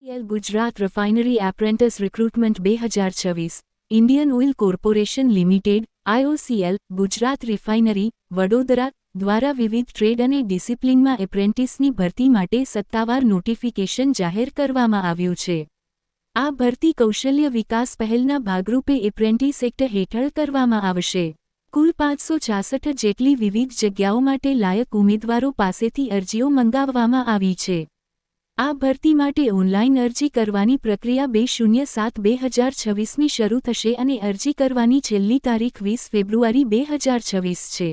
IOCL Gujarat refinery apprentice recruitment 2026 Indian Oil Corporation Limited IOCL Gujarat refinery Vadodara દ્વારા વિવિધ trade અને ડિસિપ્લિનમાં એપ્રેન્ટિસની ભરતી માટે સત્તાવાર નોટિફિકેશન જાહેર કરવામાં આવ્યું છે। આ ભરતી કૌશલ્ય વિકાસ પહેલના ભાગરૂપે એપ્રેન્ટિસ એક્ટ હેઠળ કરવામાં આવશે। કુલ 566 જેટલી વિવિધ જગ્યાઓ માટે લાયક ઉમેદવારો પાસેથી અરજીઓ મંગાવવામાં આવી છે। આ ભરતી માટે ઓનલાઈન અરજી કરવાની પ્રક્રિયા 2/07/2026ની શરૂ થશે અને અરજી કરવાની છેલ્લી તારીખ 20 ફેબ્રુઆરી 2026 છે।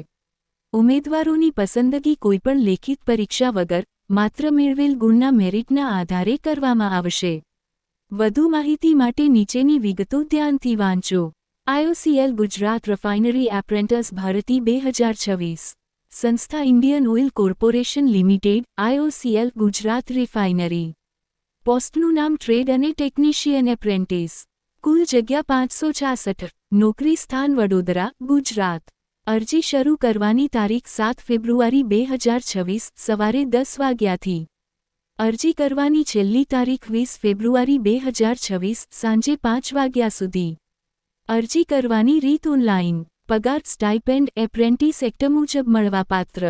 ઉમેદવારોની પસંદગી કોઈપણ લેખિત પરીક્ષા વગર માત્ર મેળવેલ ગુણના મેરિટના આધારે કરવામાં આવશે। વધુ માહિતી માટે નીચેની વિગતો ધ્યાનથી વાંચો। IOCL ગુજરાત રિફાઇનરી એપ્રેન્ટિસ ભરતી 2026 સંસ્થા Indian Oil Corporation Limited IOCL Gujarat refinery. પોસ્ટનું નામ ટ્રેડ અને ટેકનિશિયન એપ્રેન્ટિસ। કુલ જગ્યા 566। નોકરી સ્થાન વડોદરા ગુજરાત। અરજી શરૂ કરવાની તારીખ 7 ફેબ્રુઆરી 2026 સવારે 10 વાગ્યાથી। અરજી કરવાની છેલ્લી તારીખ 20 ફેબ્રુઆરી 2026 સાંજે 5 વાગ્યા સુધી। અરજી કરવાની રીત ઓનલાઈન। પગાર સ્ટાઇપેન્ડ એપ્રેન્ટિસ એક્ટ મુજબ મળવાપાત્ર।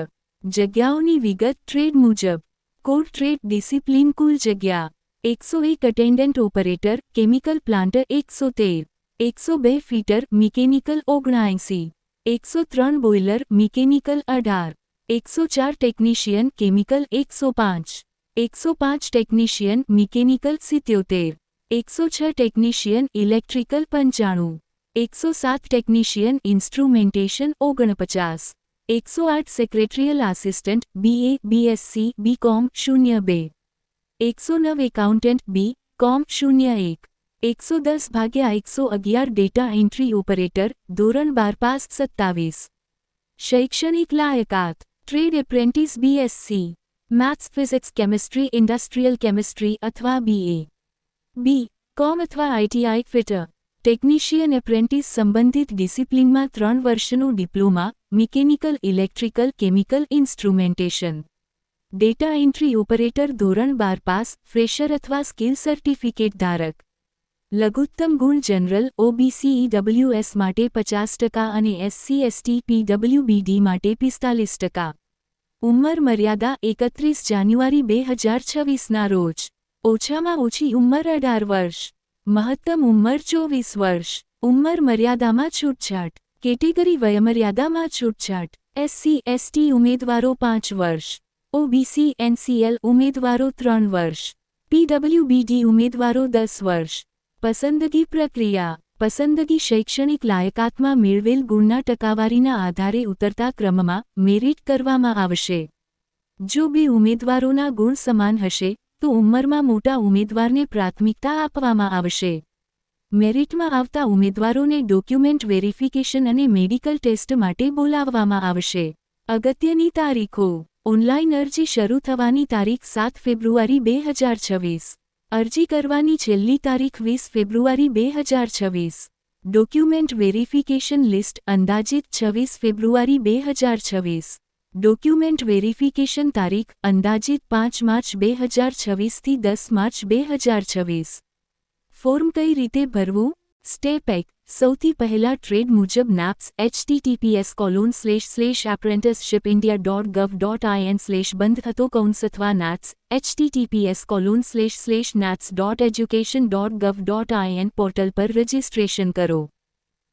જગ્યાઓની વિગત ટ્રેડ મુજબ। કોડ ટ્રેડ ડિસિપ્લિન કુલ જગ્યા 101 attendant operator chemical plant 113 102 fitter mechanical 79 103 boiler mechanical 18 104 technician chemical 105 105 technician mechanical 77 106 technician electrical 95 107 technician instrumentation 49 108 secretarial assistant BA BSc BCom 02 109 accountant BCom 01 110/111 data entry operator ધોરણ 12 pass 27। શૈક્ષણિક લાયકાત trade apprentice BSc maths physics chemistry industrial chemistry અથવા BCom અથવા ITI fitter. Technician apprentice સંબંધિત ડિસિપ્લિનમાં 3 વર્ષનો diploma mechanical electrical chemical instrumentation. Data entry operator ધોરણ 12 pass fresher અથવા skill certificate ધારક। લઘુત્તમ ગુણ જનરલ OBC EWS માટે 50% અને SC ST PWBD માટે 45%। ઉંમર મર્યાદા 31 જાન્યુઆરી 2026ના રોજ। ઓછામાં ઓછી ઉંમર 18 વર્ષ। મહત્તમ ઉંમર 24 વર્ષ। ઉંમર મર્યાદામાં છૂટછાટ। કેટેગરી વયમર્યાદામાં છૂટછાટ। SC ST ઉમેદવારો 5 વર્ષ। OBC NCL ઉમેદવારો 3 વર્ષ। PWBD ઉમેદવારો 10 વર્ષ। પસંદગી પ્રક્રિયા। પસંદગી શૈક્ષણિક લાયકાતમાં મેળવેલ ગુણના ટકાવારીના આધારે ઉતરતા ક્રમમાં મેરિટ કરવામાં આવશે। જો બે ઉમેદવારોના ગુણ સમાન હશે તો ઉંમરમાં મોટા ઉમેદવારને પ્રાથમિકતા આપવામાં આવશે। મેરિટમાં આવતા ઉમેદવારોને ડોક્યુમેન્ટ વેરિફિકેશન અને મેડિકલ ટેસ્ટ માટે બોલાવવામાં આવશે। અગત્યની તારીખો। ઓનલાઈન અરજી શરૂ થવાની તારીખ 7 ફેબ્રુઆરી 2026। અરજી કરવાની છેલ્લી તારીખ 20 ફેબ્રુઆરી 2026। ડોક્યુમેન્ટ વેરિફિકેશન લિસ્ટ અંદાજિત 26 ફેબ્રુઆરી 2026। ડોક્યુમેન્ટ વેરિફિકેશન તારીખ અંદાજિત 5 માર્ચ 2026 થી 10 માર્ચ 2026। ફોર્મ કઈ રીતે ભરવું? સ્ટેપ 1। સૌથી પહેલા ટ્રેડ મુજબ NAPS https://apprenticeshipindia.gov.in/ બંધ થતો કૌંસ અથવા NATS https://nats.education.gov.in પોર્ટલ પર રજિસ્ટ્રેશન કરો।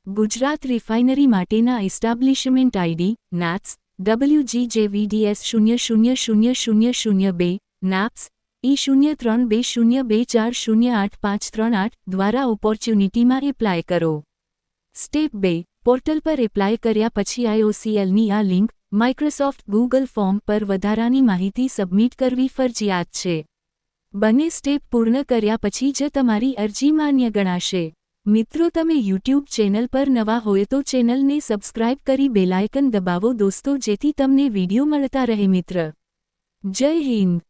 ગુજરાત રિફાઇનરી માટેના establishment ID NATS WGJVDS 000002 NAPS E032024085338 દ્વારા ઓપોર્ચ્યુનિટીમાં એપ્લાય કરો। સ્ટેપ 2। પોર્ટલ પર એપ્લાય કર્યા પછી IOCLની આ લિંક માઇક્રોસોફ્ટ ગૂગલ ફોર્મ પર વધારાની માહિતી સબમિટ કરવી ફરજિયાત છે। બંને સ્ટેપ પૂર્ણ કર્યા પછી જ તમારી અરજી માન્ય ગણાશે। મિત્રો તમે YouTube ચેનલ પર નવા હોય તો ચેનલને સબસ્ક્રાઇબ કરી બેલ આઇકન દબાવો દોસ્તો જેથી તમને વિડિયો મળતા રહે મિત્ર। જય હિન્દ।